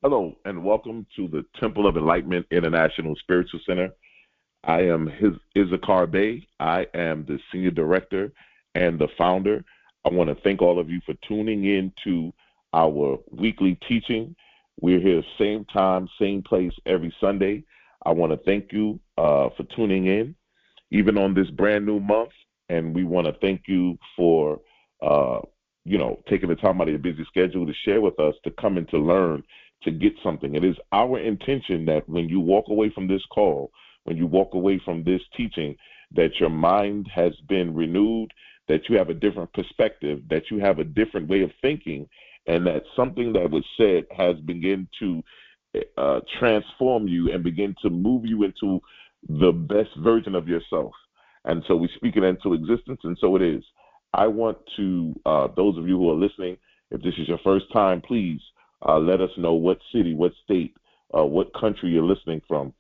Hello, and welcome to the Temple of Enlightenment International Spiritual Center. I am issacharbey. I am the Senior Director and the founder. I want to thank all of you for tuning in to our weekly teaching. We're here same time, same place every Sunday. I want to thank you for tuning in, even on this brand new month. And we want to thank you for, taking the time out of your busy schedule to share with us, to come and to learn, to get something. It is our intention that when you walk away from this call, when you walk away from this teaching, that your mind has been renewed, that you have a different perspective, that you have a different way of thinking, and that something that was said has begun to transform you and begin to move you into the best version of yourself. And so we speak it into existence, and so it is. I want to, those of you who are listening, if this is your first time, please let us know what city, what state, what country you're listening from.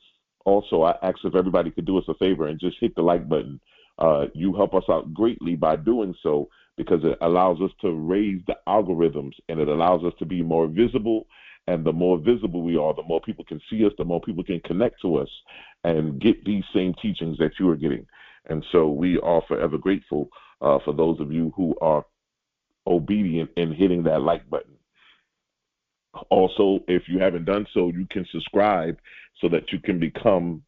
Also, I ask if everybody could do us a favor and just hit the like button. You help us out greatly by doing so, because it allows us to raise the algorithms, and it allows us to be more visible. And the more visible we are, the more people can see us, the more people can connect to us and get these same teachings that you are getting. And so we are forever grateful for those of you who are obedient in hitting that like button. Also, if you haven't done so, you can subscribe so that you can become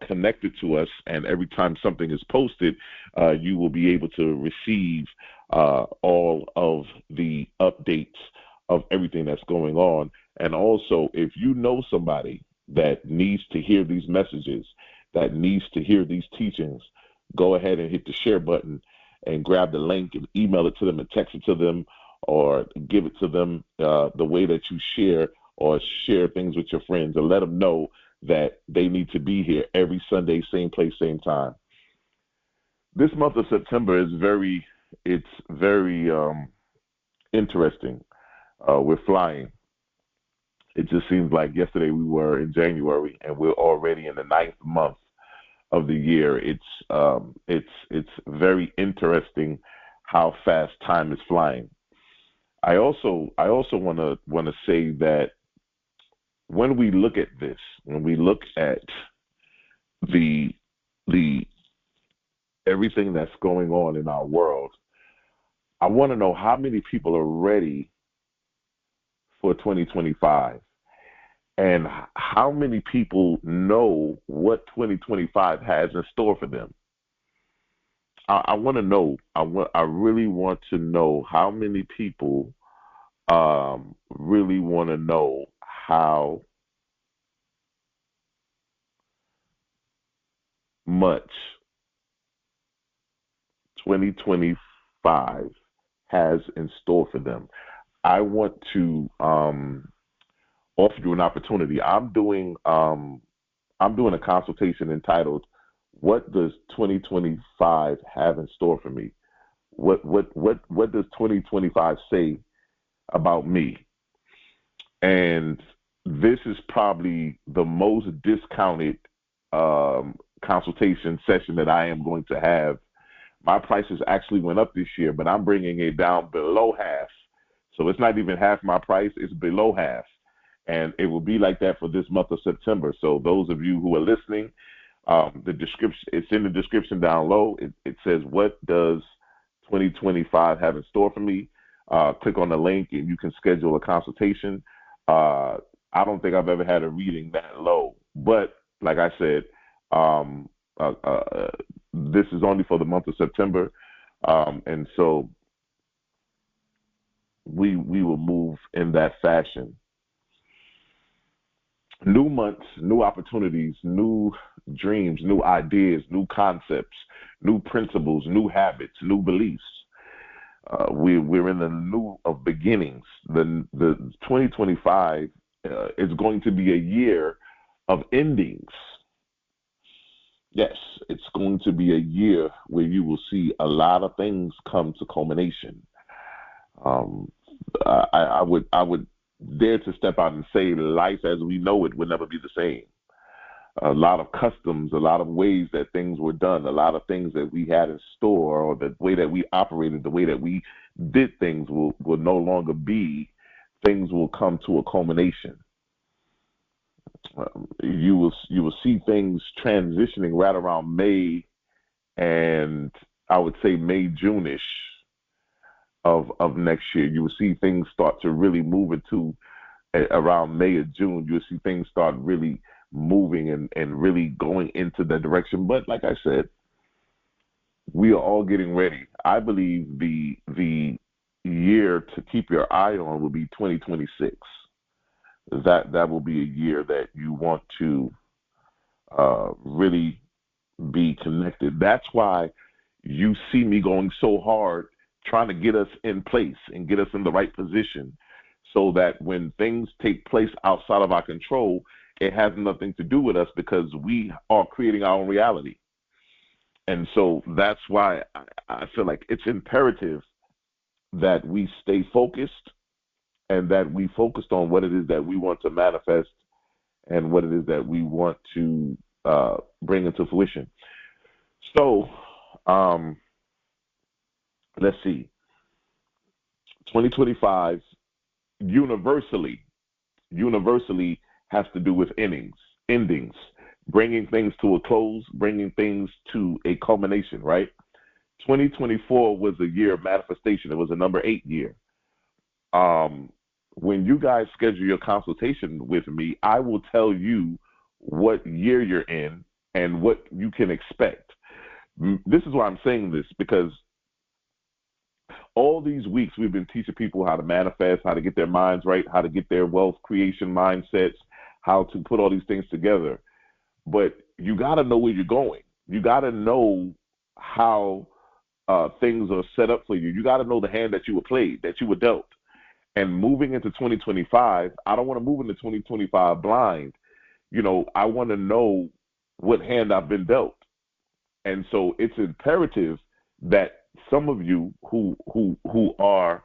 connected to us. And every time something is posted, you will be able to receive all of the updates of everything that's going on. And also, if you know somebody that needs to hear these messages, that needs to hear these teachings, go ahead and hit the share button and grab the link and email it to them and text it to them, or give it to them the way that you share, or share things with your friends, and let them know that they need to be here every Sunday, same place, same time. This month of September is very interesting. We're flying. It just seems like yesterday we were in January, and we're already in the 9th month of the year. It's very interesting how fast time is flying. I also want to say that when we look at this, when we look at the everything that's going on in our world, I want to know how many people are ready for 2025, and how many people know what 2025 has in store for them. I want to know. I really want to know how many people really want to know how much 2025 has in store for them. I want to offer you an opportunity. I'm doing a consultation entitled "What Does 2025 Have in Store for Me?" What does 2025 say about me? And this is probably the most discounted consultation session that I am going to have. My prices actually went up this year, but I'm bringing it down below half. So it's not even half my price, it's below half. And it will be like that for this month of September. So those of you who are listening, the description, it's in the description down low. It says, "What does 2025 have in store for me?" Click on the link and you can schedule a consultation. I don't think I've ever had a reading that low. But like I said, this is only for the month of September. And so we will move in that fashion. New months, new opportunities, new dreams, new ideas, new concepts, new principles, new habits, new beliefs. We're in the new of beginnings. The 2025 is going to be a year of endings. Yes, it's going to be a year where you will see a lot of things come to culmination. I would dare to step out and say life as we know it would never be the same. A lot of customs, a lot of ways that things were done, a lot of things that we had in store, or the way that we operated, the way that we did things will no longer be things will come to a culmination. You will see things transitioning right around May, and I would say May, June-ish of next year. You will see things start to really move into around May or June. You'll see things start really moving and really going into that direction. But like I said, we are all getting ready. I believe the year to keep your eye on will be 2026. That will be a year that you want to really be connected. That's why you see me going so hard trying to get us in place and get us in the right position, so that when things take place outside of our control, it has nothing to do with us, because we are creating our own reality. And so that's why I feel like it's imperative that we stay focused, and that we focused on what it is that we want to manifest and what it is that we want to bring into fruition. So let's see. 2025 universally has to do with endings, bringing things to a close, bringing things to a culmination, right? 2024 was a year of manifestation. It was a number 8 year. When you guys schedule your consultation with me, I will tell you what year you're in and what you can expect. This is why I'm saying this, because all these weeks we've been teaching people how to manifest, how to get their minds right, how to get their wealth creation mindsets, how to put all these things together. But you got to know where you're going. You got to know how things are set up for you. You got to know the hand that you were played, that you were dealt. And moving into 2025, I don't want to move into 2025 blind. You know, I want to know what hand I've been dealt. And so it's imperative that some of you who are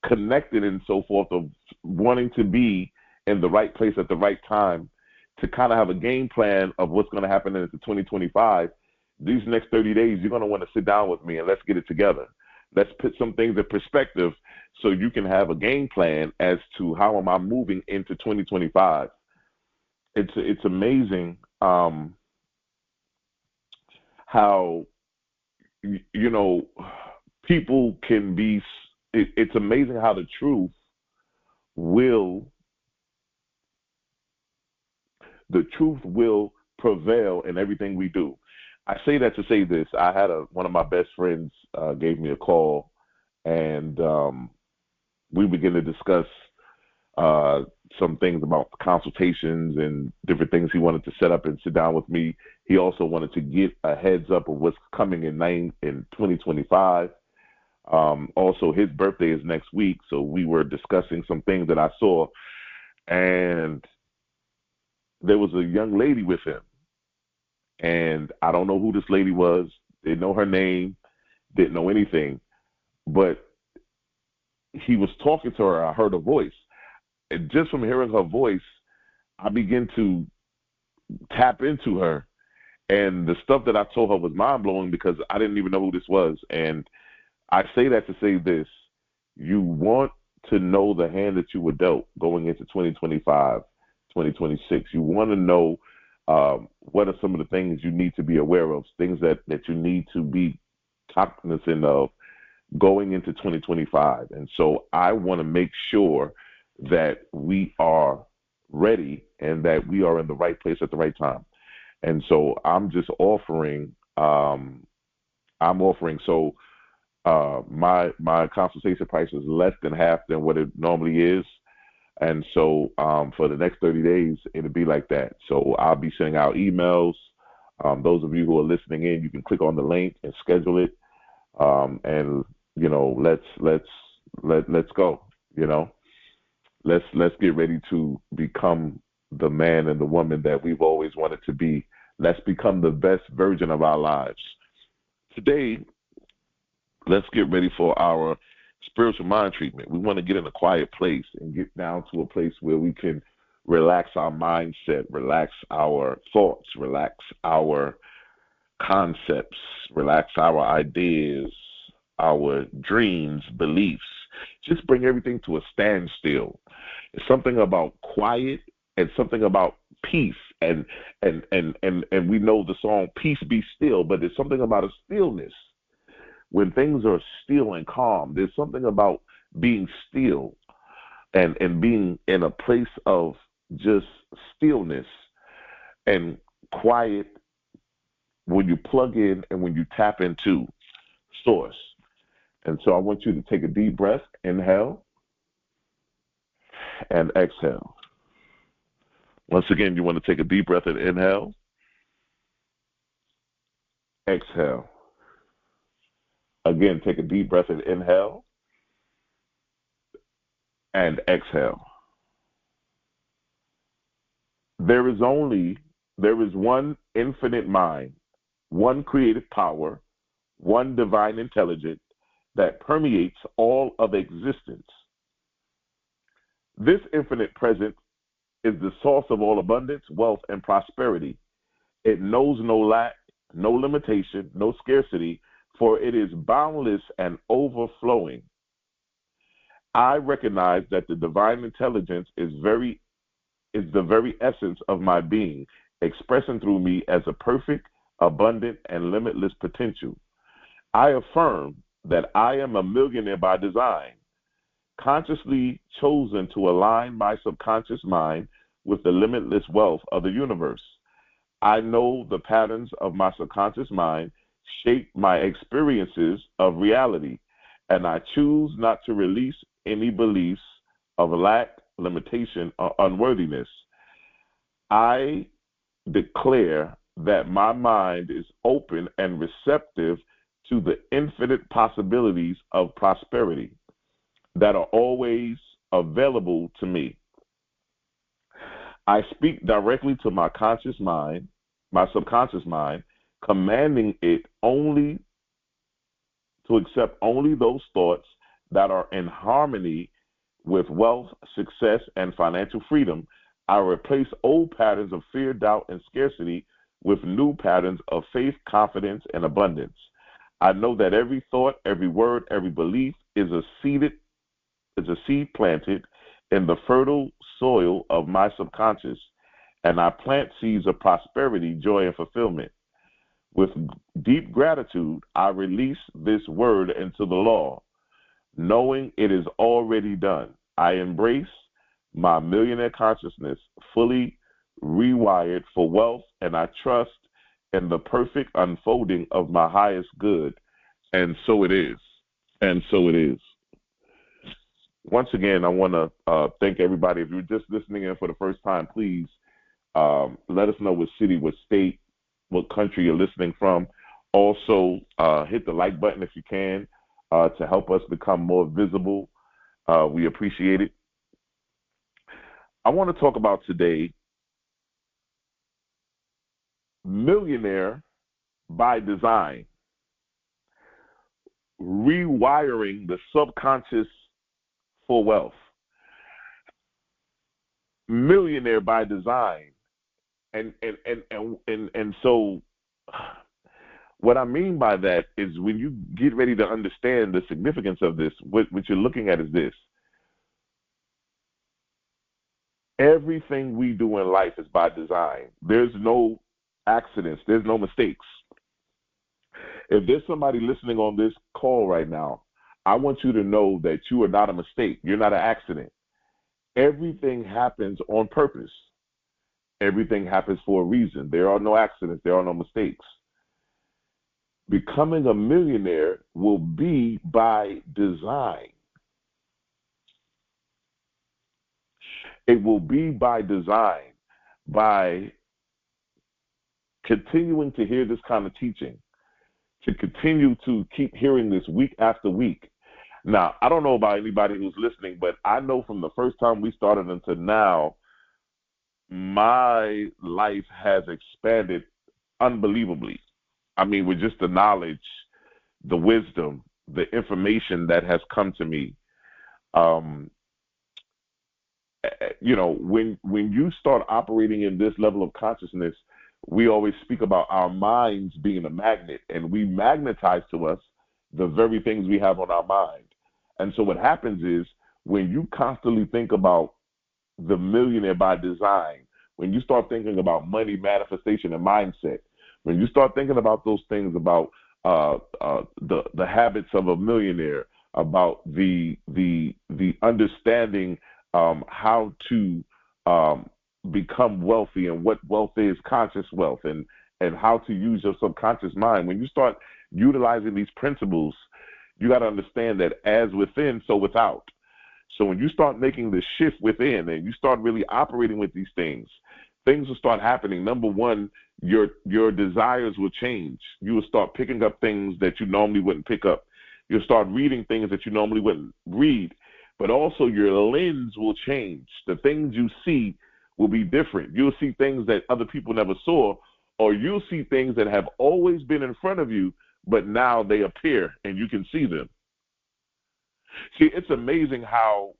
connected and so forth, of wanting to be in the right place at the right time, to kind of have a game plan of what's going to happen into 2025, these next 30 days, you're going to want to sit down with me and let's get it together. Let's put some things in perspective so you can have a game plan as to how am I moving into 2025. It's amazing how, you know, people can be, it's amazing how the truth will prevail in everything we do. I say that to say this. I had one of my best friends gave me a call, and we began to discuss some things about consultations and different things he wanted to set up and sit down with me. He also wanted to get a heads up of what's coming in 2025. Also, his birthday is next week, so we were discussing some things that I saw, and there was a young lady with him. And I don't know who this lady was, didn't know her name, didn't know anything, but he was talking to her. I heard a voice. And just from hearing her voice, I began to tap into her. And the stuff that I told her was mind-blowing, because I didn't even know who this was. And I say that to say this. You want to know the hand that you were dealt going into 2025, 2026. You want to know what are some of the things you need to be aware of, things that you need to be cognizant of going into 2025. And so I want to make sure that we are ready and that we are in the right place at the right time. And so I'm just offering, so my consultation price is less than half than what it normally is. And so for the next 30 days, it'll be like that. So I'll be sending out emails. Those of you who are listening in, you can click on the link and schedule it. And, you know, let's go, you know. Let's get ready to become the man and the woman that we've always wanted to be. Let's become the best version of our lives. Today, let's get ready for our spiritual mind treatment. We want to get in a quiet place and get down to a place where we can relax our mindset, relax our thoughts, relax our concepts, relax our ideas, our dreams, beliefs, Just bring everything to a standstill. It's something about quiet and something about peace. And we know the song "Peace Be Still," but there's something about a stillness. When things are still and calm, there's something about being still and being in a place of just stillness and quiet when you plug in and when you tap into source. And so I want you to take a deep breath, inhale and exhale. Once again, you want to take a deep breath and inhale, exhale. Again, take a deep breath and inhale and exhale. There is one infinite mind, one creative power, one divine intelligence that permeates all of existence. This infinite presence is the source of all abundance, wealth, and prosperity. It knows no lack, no limitation, no scarcity, for it is boundless and overflowing. I recognize that the divine intelligence is the very essence of my being, expressing through me as a perfect, abundant, and limitless potential. I affirm that I am a millionaire by design, consciously chosen to align my subconscious mind with the limitless wealth of the universe. I know the patterns of my subconscious mind shape my experiences of reality, and I choose not to release any beliefs of lack, limitation, or unworthiness. I declare that my mind is open and receptive to the infinite possibilities of prosperity that are always available to me. I speak directly to my conscious mind, my subconscious mind, commanding it only to accept only those thoughts that are in harmony with wealth, success, and financial freedom. I replace old patterns of fear, doubt, and scarcity with new patterns of faith, confidence, and abundance. I know that every thought, every word, every belief is a seed planted in the fertile soil of my subconscious, and I plant seeds of prosperity, joy, and fulfillment. With deep gratitude, I release this word into the law, knowing it is already done. I embrace my millionaire consciousness, fully rewired for wealth, and I trust in the perfect unfolding of my highest good. And so it is. And so it is. Once again, I want to thank everybody. If you're just listening in for the first time, please let us know what city, what state, what country you're listening from. Also, hit the like button if you can to help us become more visible. We appreciate it. I want to talk about today millionaire by design, rewiring the subconscious for wealth. Millionaire by design. And so what I mean by that is when you get ready to understand the significance of this, what you're looking at is this. Everything we do in life is by design. There's no accidents. There's no mistakes. If there's somebody listening on this call right now, I want you to know that you are not a mistake. You're not an accident. Everything happens on purpose. Everything happens for a reason. There are no accidents. There are no mistakes. Becoming a millionaire will be by design. It will be by design, by continuing to hear this kind of teaching, to continue to keep hearing this week after week. Now, I don't know about anybody who's listening, but I know from the first time we started until now, my life has expanded unbelievably. I mean, with just the knowledge, the wisdom, the information that has come to me. When you start operating in this level of consciousness, we always speak about our minds being a magnet, and we magnetize to us the very things we have on our mind. And so what happens is when you constantly think about the millionaire by design, when you start thinking about money, manifestation, and mindset, when you start thinking about those things, about the habits of a millionaire, about the understanding how to become wealthy and what wealth is, conscious wealth, and how to use your subconscious mind. When you start utilizing these principles, you got to understand that as within, so without. So when you start making the shift within and you start really operating with these things will start happening. Number one, your desires will change. You will start picking up things that you normally wouldn't pick up. You'll start reading things that you normally wouldn't read. But also your lens will change. The things you see will be different. You'll see things that other people never saw, or you'll see things that have always been in front of you, but now they appear and you can see them. See, it's amazing how,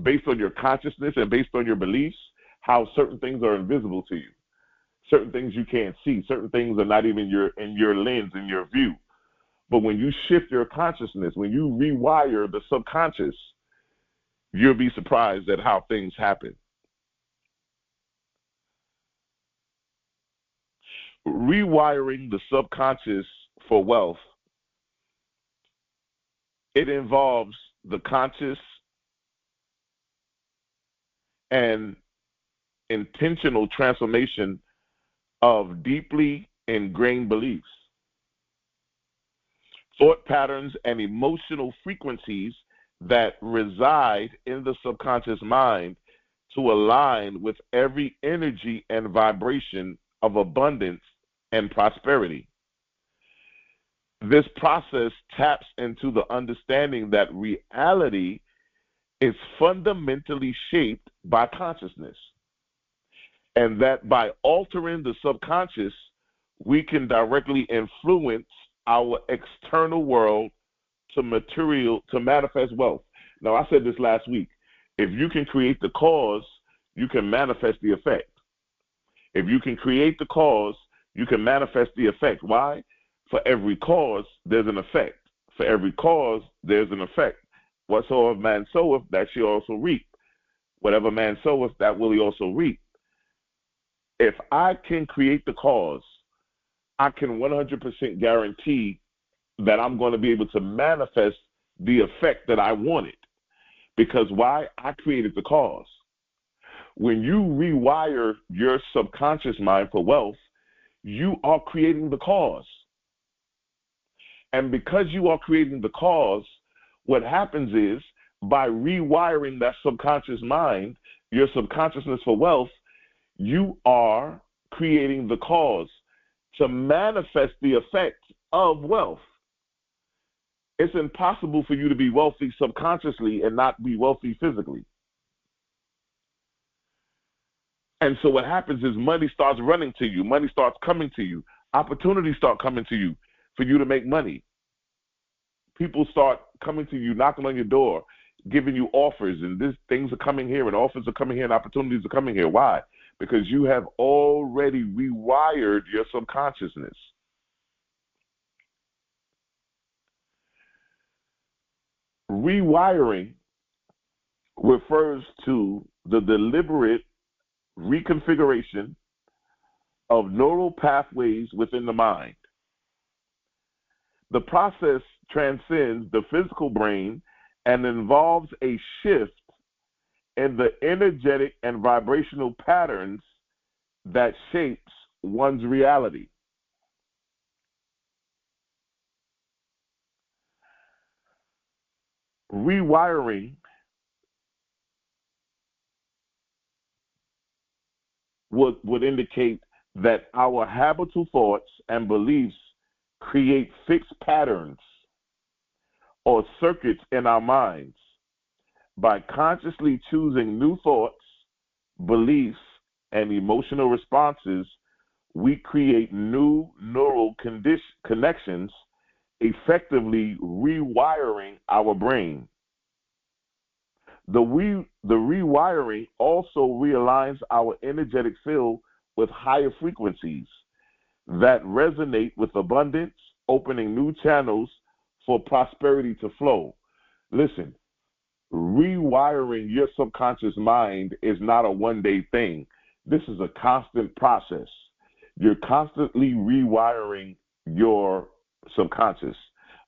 based on your consciousness and based on your beliefs, how certain things are invisible to you. Certain things you can't see. Certain things are not even in your lens, in your view. But when you shift your consciousness, when you rewire the subconscious, you'll be surprised at how things happen. Rewiring the subconscious for wealth, it involves the conscious and intentional transformation of deeply ingrained beliefs, thought patterns, and emotional frequencies that reside in the subconscious mind to align with every energy and vibration of abundance and prosperity. This process taps into the understanding that reality is fundamentally shaped by consciousness, and that by altering the subconscious, we can directly influence our external world to manifest wealth. Now, I said this last week. If you can create the cause, you can manifest the effect. If you can create the cause, you can manifest the effect. Why? For every cause, there's an effect. For every cause, there's an effect. Whatsoever man soweth, that shall also reap. Whatever man soweth, that will he also reap. If I can create the cause, I can 100% guarantee that I'm going to be able to manifest the effect that I wanted. Because why? I created the cause. When you rewire your subconscious mind for wealth, you are creating the cause. And because you are creating the cause, what happens is, by rewiring that subconscious mind, your subconsciousness for wealth, you are creating the cause to manifest the effect of wealth. It's impossible for you to be wealthy subconsciously and not be wealthy physically. And so what happens is money starts running to you. Money starts coming to you. Opportunities start coming to you for you to make money. People start coming to you, knocking on your door, giving you offers, and things are coming here, and offers are coming here, and opportunities are coming here. Why? Because you have already rewired your subconsciousness. Rewiring refers to the deliberate reconfiguration of neural pathways within the mind. The process transcends the physical brain and involves a shift in the energetic and vibrational patterns that shapes one's reality. Rewiring would indicate that our habitual thoughts and beliefs create fixed patterns or circuits in our minds. By consciously choosing new thoughts, beliefs, and emotional responses, we create new neural connections, effectively rewiring our brain. The rewiring also realigns our energetic field with higher frequencies that resonate with abundance, opening new channels for prosperity to flow. Listen, rewiring your subconscious mind is not a one-day thing. This is a constant process. You're constantly rewiring your subconscious.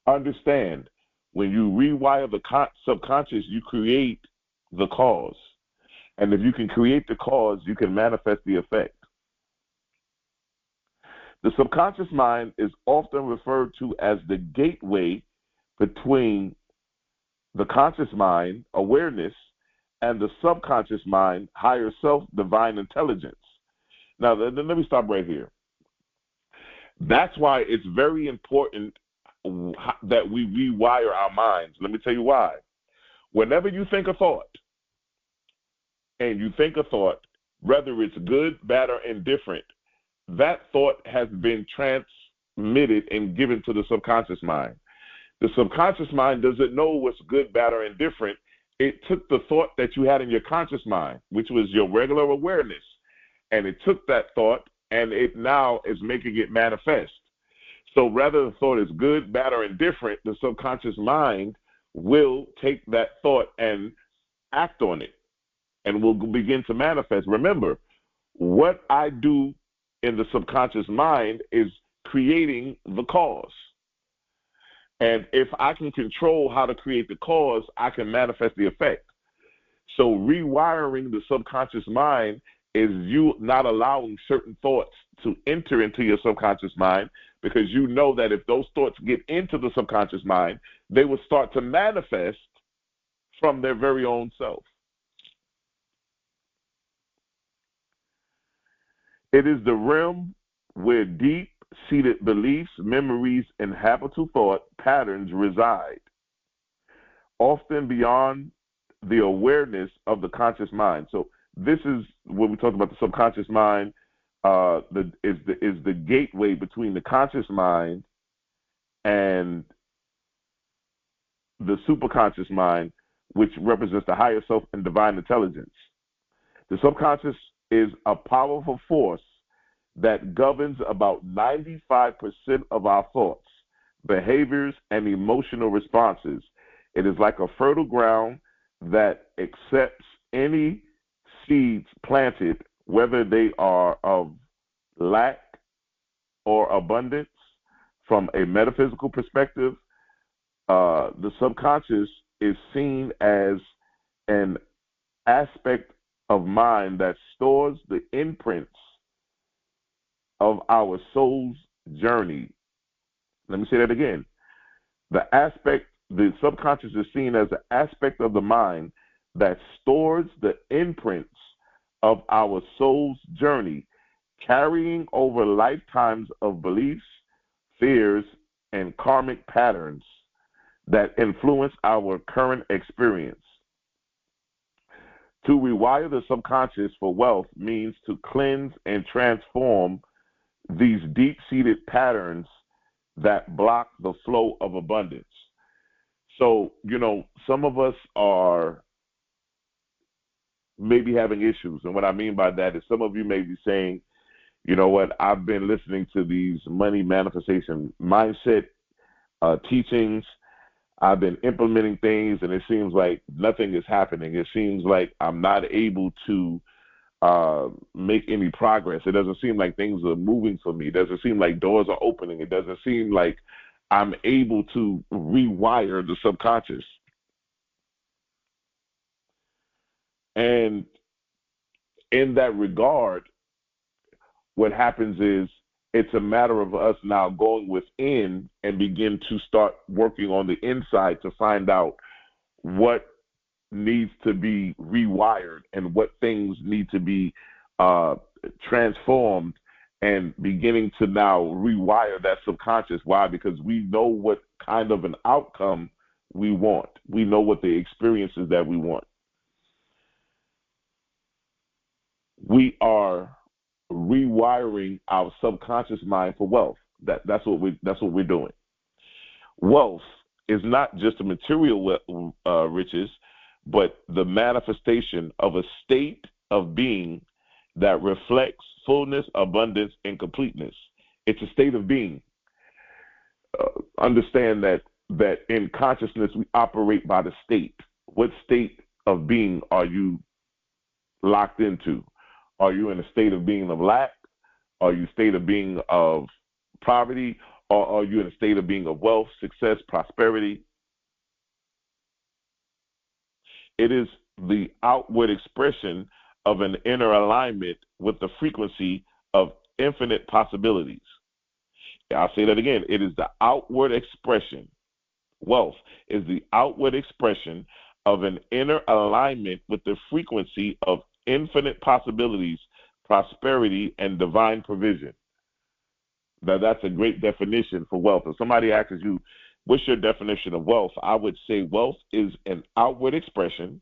Understand, when you rewire the subconscious, you create the cause. And if you can create the cause, you can manifest the effect. The subconscious mind is often referred to as the gateway between the conscious mind, awareness, and the subconscious mind, higher self, divine intelligence. Now, let me stop right here. That's why it's very important that we rewire our minds. Let me tell you why. Whenever you think a thought, and you think a thought, whether it's good, bad, or indifferent, that thought has been transmitted and given to the subconscious mind. The subconscious mind doesn't know what's good, bad, or indifferent. It took the thought that you had in your conscious mind, which was your regular awareness, and it took that thought, and it now is making it manifest. So whether the thought is good, bad, or indifferent, the subconscious mind will take that thought and act on it, and will begin to manifest. Remember, what I do in the subconscious mind is creating the cause. And if I can control how to create the cause, I can manifest the effect. So rewiring the subconscious mind is you not allowing certain thoughts to enter into your subconscious mind, because you know that if those thoughts get into the subconscious mind, they will start to manifest from their very own self. It is the realm where deep-seated beliefs, memories, and habitual thought patterns reside, often beyond the awareness of the conscious mind. So this is when we talk about the subconscious mind, is the gateway between the conscious mind and the superconscious mind, which represents the higher self and divine intelligence. The subconscious is a powerful force that governs about 95% of our thoughts, behaviors, and emotional responses. It is like a fertile ground that accepts any seeds planted, whether they are of lack or abundance. From a metaphysical perspective, the subconscious is seen as an aspect of mind that stores the imprints of our soul's journey. Let me say that again. The subconscious is seen as an aspect of the mind that stores the imprints of our soul's journey, carrying over lifetimes of beliefs, fears, and karmic patterns that influence our current experience. To rewire the subconscious for wealth means to cleanse and transform these deep-seated patterns that block the flow of abundance. So, some of us are maybe having issues. And what I mean by that is some of you may be saying, you know what, I've been listening to these money manifestation mindset teachings. I've been implementing things, and it seems like nothing is happening. It seems like I'm not able to make any progress. It doesn't seem like things are moving for me. It doesn't seem like doors are opening. It doesn't seem like I'm able to rewire the subconscious. And in that regard, what happens is it's a matter of us now going within and begin to start working on the inside to find out what needs to be rewired and what things need to be transformed, and beginning to now rewire that subconscious. Why? Because we know what kind of an outcome we want. We know what the experiences that we want. We are rewiring our subconscious mind for wealth. That's what we're doing. Wealth is not just a material riches, but the manifestation of a state of being that reflects fullness, abundance, and completeness. It's a state of being. Understand that in consciousness we operate by the state. What state of being are you locked into? Are you in a state of being of lack? Are you in a state of being of poverty? Or are you in a state of being of wealth, success, prosperity? It is the outward expression of an inner alignment with the frequency of infinite possibilities. I'll say that again. It is the outward expression. Wealth is the outward expression of an inner alignment with the frequency of infinite possibilities, prosperity, and divine provision. Now, that's a great definition for wealth. If somebody asks you, what's your definition of wealth? I would say wealth is an outward expression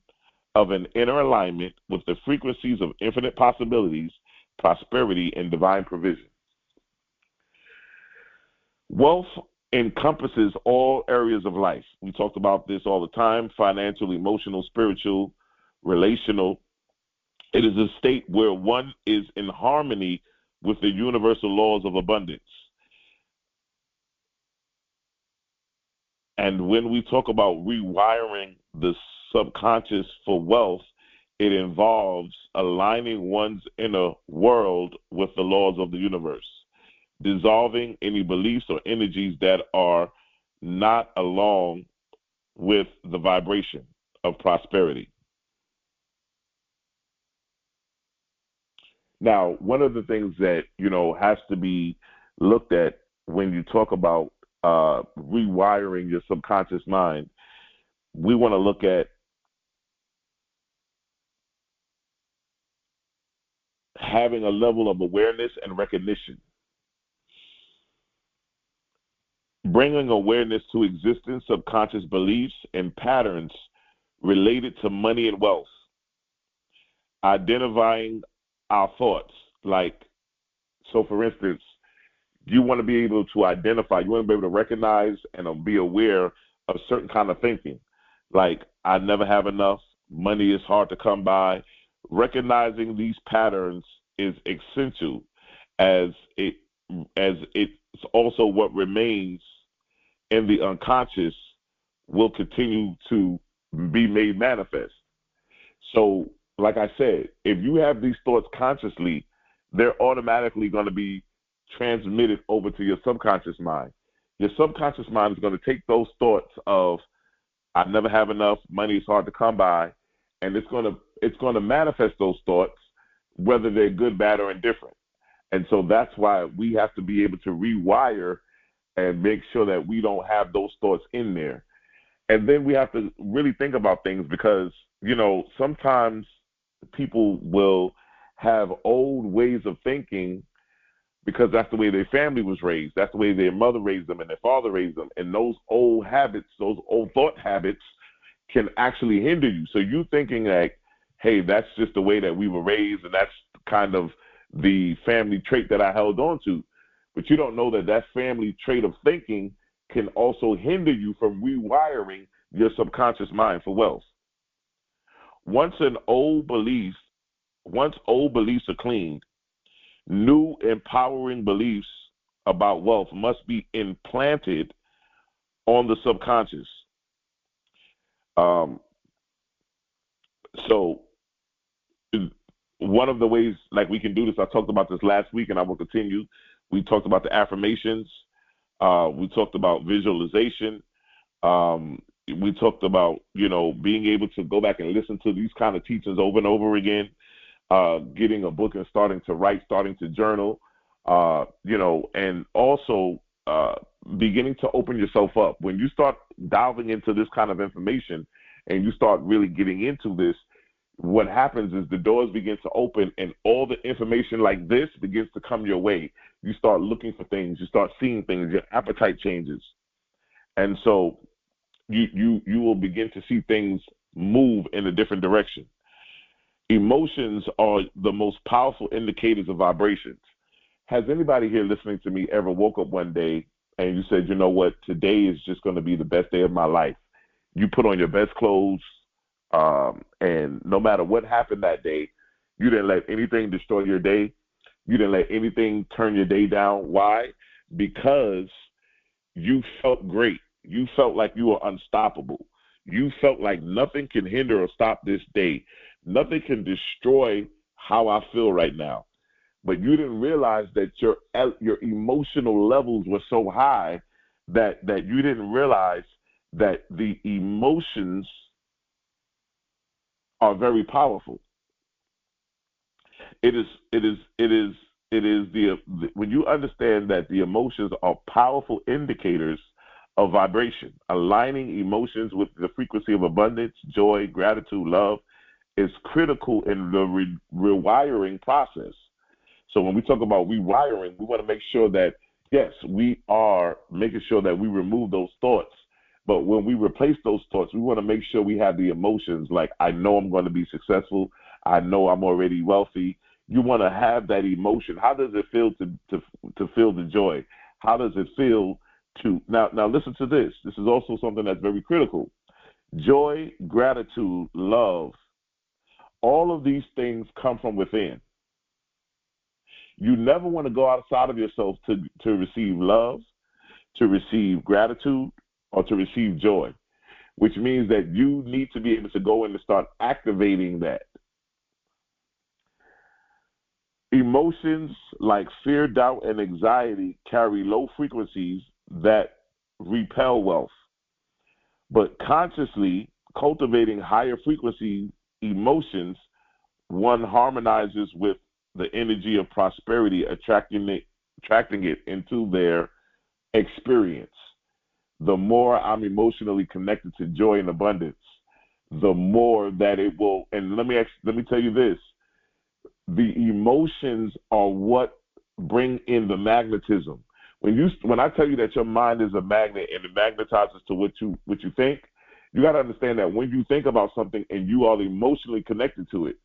of an inner alignment with the frequencies of infinite possibilities, prosperity, and divine provision. Wealth encompasses all areas of life. We talked about this all the time: financial, emotional, spiritual, relational. It is a state where one is in harmony with the universal laws of abundance. And when we talk about rewiring the subconscious for wealth, it involves aligning one's inner world with the laws of the universe, dissolving any beliefs or energies that are not along with the vibration of prosperity. Now, one of the things that, has to be looked at when you talk about rewiring your subconscious mind, we want to look at having a level of awareness and recognition. Bringing awareness to existence, subconscious beliefs and patterns related to money and wealth. Identifying our thoughts. So for instance, you want to be able to identify, you want to be able to recognize and be aware of certain kind of thinking. Like, I never have enough, money is hard to come by. Recognizing these patterns is essential, as it's also what remains in the unconscious will continue to be made manifest. So, like I said, if you have these thoughts consciously, they're automatically going to be transmitted over to your subconscious mind. Your subconscious mind is going to take those thoughts of, I never have enough, money is hard to come by, and it's going to manifest those thoughts, whether they're good, bad, or indifferent. And so that's why we have to be able to rewire and make sure that we don't have those thoughts in there. And then we have to really think about things because, sometimes people will have old ways of thinking because that's the way their family was raised. That's the way their mother raised them and their father raised them. And those old habits, those old thought habits can actually hinder you. So you thinking like, hey, that's just the way that we were raised and that's kind of the family trait that I held on to. But you don't know that that family trait of thinking can also hinder you from rewiring your subconscious mind for wealth. Once old beliefs are cleaned, new empowering beliefs about wealth must be implanted on the subconscious. So one of the ways we can do this, I talked about this last week and I will continue. We talked about the affirmations. We talked about visualization. We talked about, being able to go back and listen to these kind of teachings over and over again, getting a book and starting to write, starting to journal, and also beginning to open yourself up. When you start diving into this kind of information and you start really getting into this, what happens is the doors begin to open and all the information like this begins to come your way. You start looking for things, you start seeing things, your appetite changes. And so you will begin to see things move in a different direction. Emotions are the most powerful indicators of vibrations. Has anybody here listening to me ever woke up one day and you said, you know what, today is just going to be the best day of my life? You put on your best clothes, and no matter what happened that day, you didn't let anything destroy your day. You didn't let anything turn your day down. Why? Because you felt great. You felt like you were unstoppable. You felt like nothing can hinder or stop this day. Nothing can destroy how I feel right now. But you didn't realize that your emotional levels were so high that you didn't realize that the emotions are very powerful. It is the when you understand that the emotions are powerful indicators of vibration. Aligning emotions with the frequency of abundance, joy, gratitude, love is critical in the rewiring process. So when we talk about rewiring, we want to make sure that, yes, we are making sure that we remove those thoughts. But when we replace those thoughts, we want to make sure we have the emotions like, I know I'm going to be successful. I know I'm already wealthy. You want to have that emotion. How does it feel to feel the joy? How does it feel to now listen to this. This is also something that's very critical. Joy, gratitude, love, all of these things come from within. You never want to go outside of yourself to receive love, to receive gratitude, or to receive joy, which means that you need to be able to go in and start activating that. Emotions like fear, doubt, and anxiety carry low frequencies that repel wealth. But consciously cultivating higher frequency emotions, one harmonizes with the energy of prosperity, attracting it into their experience. The more I'm emotionally connected to joy and abundance, the more that it will. And let me tell you this: the emotions are what bring in the magnetism. When I tell you that your mind is a magnet and it magnetizes to what you think, you got to understand that when you think about something and you are emotionally connected to it,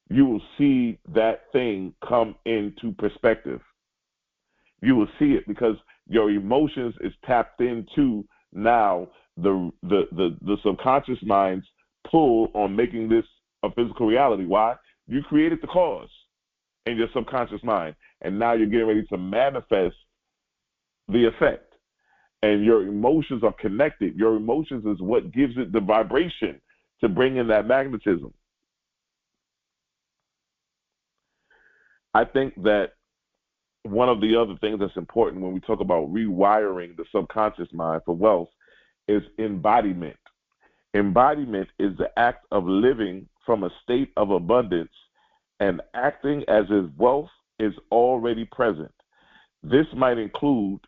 you will see that thing come into perspective. You will see it because your emotions is tapped into now the subconscious mind's pull on making this a physical reality. Why? You created the cause in your subconscious mind, and now you're getting ready to manifest the effect. And your emotions are connected. Your emotions is what gives it the vibration to bring in that magnetism. I think that one of the other things that's important when we talk about rewiring the subconscious mind for wealth is embodiment. Embodiment is the act of living from a state of abundance and acting as if wealth is already present. This might include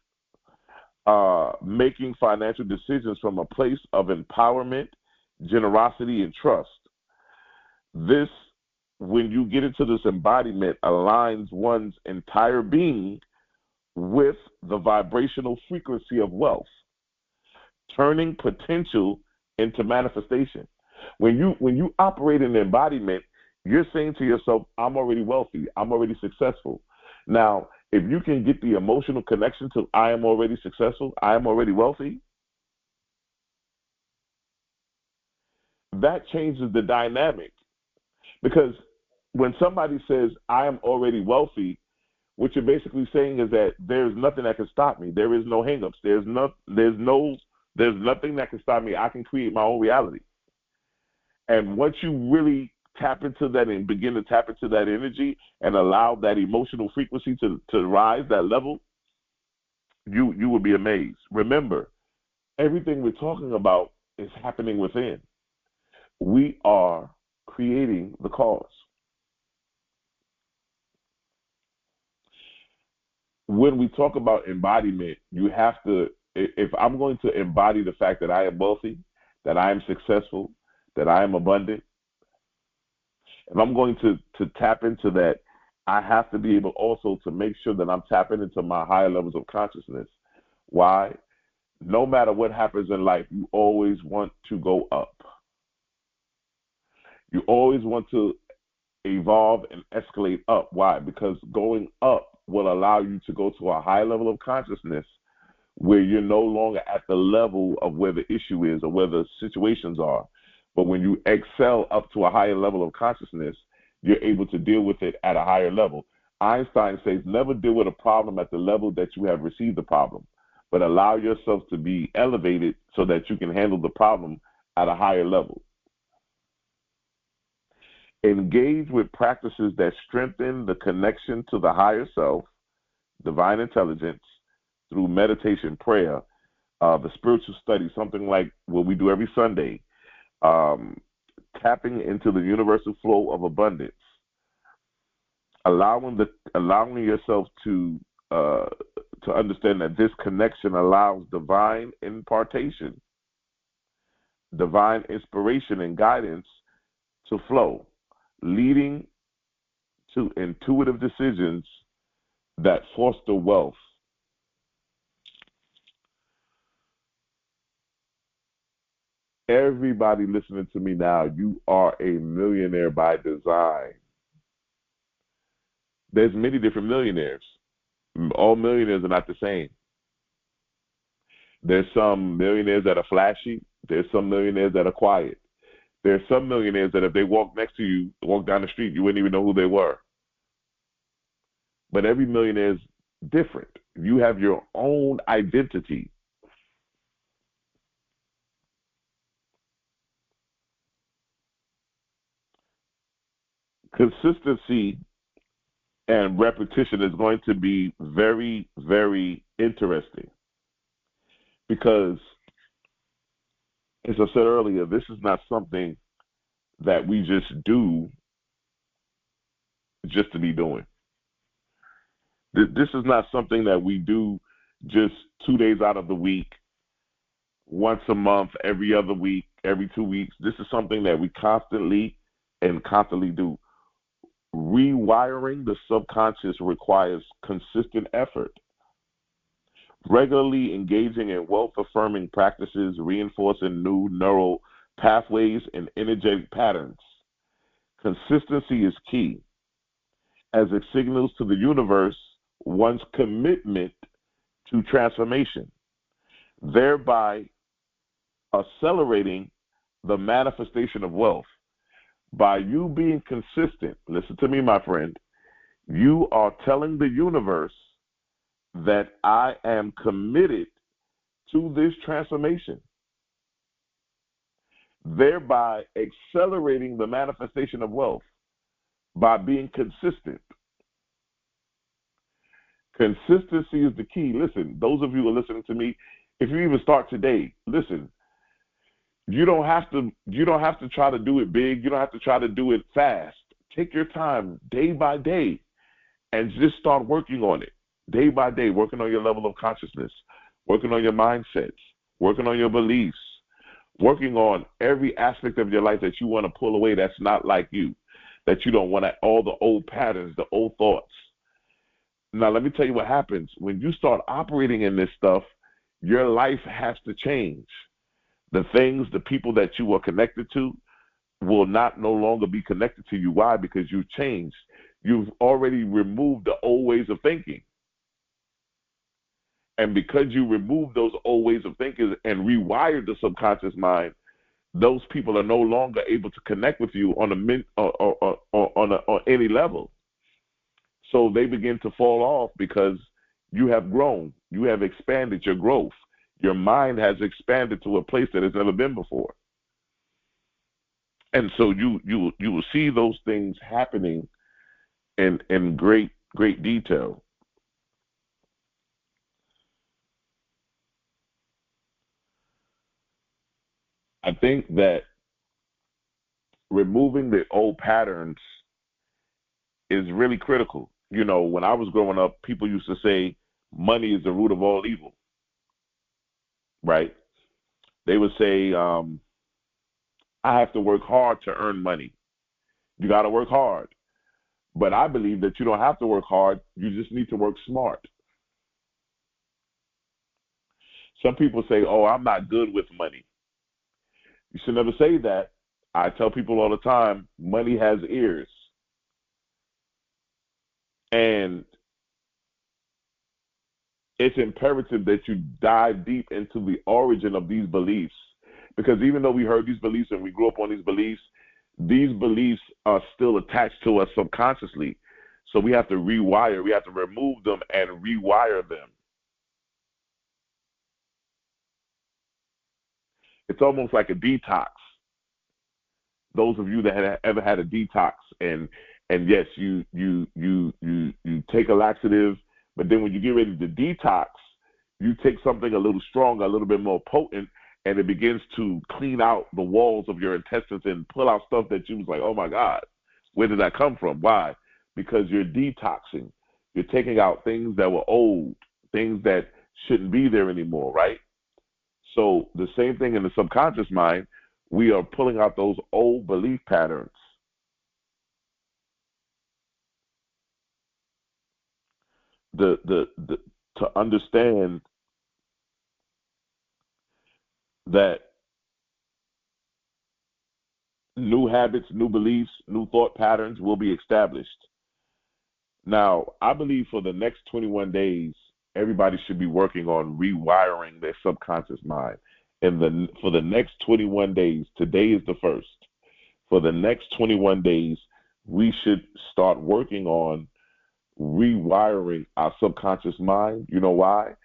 making financial decisions from a place of empowerment, generosity, and trust. This, when you get into this embodiment, aligns one's entire being with the vibrational frequency of wealth, turning potential into manifestation. When you operate in embodiment, you're saying to yourself, I'm already wealthy, I'm already successful. Now, if you can get the emotional connection to I am already successful, I am already wealthy, that changes the dynamic. Because when somebody says I am already wealthy, what you're basically saying is that there's nothing that can stop me. There is no hangups. There's nothing that can stop me. I can create my own reality. And once you really tap into that and begin to tap into that energy and allow that emotional frequency to rise that level, you will be amazed. Remember, everything we're talking about is happening within. We are creating the cause. When we talk about embodiment, you have to, if I'm going to embody the fact that I am wealthy, that I am successful, that I am abundant, if I'm going to tap into that, I have to be able also to make sure that I'm tapping into my higher levels of consciousness. Why? No matter what happens in life, you always want to go up. You always want to evolve and escalate up. Why? Because going up will allow you to go to a high level of consciousness where you're no longer at the level of where the issue is or where the situations are. But when you excel up to a higher level of consciousness, you're able to deal with it at a higher level. Einstein says, never deal with a problem at the level that you have received the problem, but allow yourself to be elevated so that you can handle the problem at a higher level. Engage with practices that strengthen the connection to the higher self, divine intelligence, through meditation, prayer, the spiritual study, something like what we do every Sunday, tapping into the universal flow of abundance, allowing yourself to understand that this connection allows divine impartation, divine inspiration and guidance to flow, leading to intuitive decisions that foster wealth. Everybody listening to me now, you are a millionaire by design. There's many different millionaires. All millionaires are not the same. There's some millionaires that are flashy. There's some millionaires that are quiet. There's some millionaires that if they walk next to you, walk down the street, you wouldn't even know who they were. But every millionaire is different. You have your own identity. Consistency and repetition is going to be very, very interesting because, as I said earlier, this is not something that we just do just to be doing. This is not something that we do just 2 days out of the week, once a month, every other week, every 2 weeks. This is something that we constantly do. Rewiring the subconscious requires consistent effort. Regularly engaging in wealth-affirming practices, reinforcing new neural pathways and energetic patterns. Consistency is key, as it signals to the universe one's commitment to transformation, thereby accelerating the manifestation of wealth. By you being consistent, listen to me, my friend, you are telling the universe that I am committed to this transformation, thereby accelerating the manifestation of wealth by being consistent. Consistency is the key. Listen, those of you who are listening to me, if you even start today, listen, you don't have to try to do it big. You don't have to try to do it fast. Take your time day by day and just start working on it day by day, working on your level of consciousness, working on your mindsets, working on your beliefs, working on every aspect of your life that you want to pull away that's not like you, that you don't want to, all the old patterns, the old thoughts. Now, let me tell you what happens. When you start operating in this stuff, your life has to change. The things, the people that you are connected to will no longer be connected to you. Why? Because you've changed. You've already removed the old ways of thinking. And because you removed those old ways of thinking and rewired the subconscious mind, those people are no longer able to connect with you on any level. So they begin to fall off because you have grown. You have expanded your growth. Your mind has expanded to a place that it's never been before. And so you will see those things happening in great detail. I think that removing the old patterns is really critical. You know, when I was growing up, people used to say money is the root of all evil, right? They would say, I have to work hard to earn money. You got to work hard. But I believe that you don't have to work hard. You just need to work smart. Some people say, oh, I'm not good with money. You should never say that. I tell people all the time, money has ears. And it's imperative that you dive deep into the origin of these beliefs. Because even though we heard these beliefs and we grew up on these beliefs are still attached to us subconsciously. So we have to rewire, we have to remove them and rewire them. It's almost like a detox. Those of you that have ever had a detox, and yes, you take a laxative, but then when you get ready to detox, you take something a little stronger, a little bit more potent, and it begins to clean out the walls of your intestines and pull out stuff that you was like, oh my God, where did that come from? Why? Because you're detoxing. You're taking out things that were old, things that shouldn't be there anymore, right? So the same thing in the subconscious mind, we are pulling out those old belief patterns. To understand that new habits, new beliefs, new thought patterns will be established. Now, I believe for the next 21 days, everybody should be working on rewiring their subconscious mind. And for the next 21 days, today is the first. For the next 21 days, we should start working on rewiring our subconscious mind. You know why?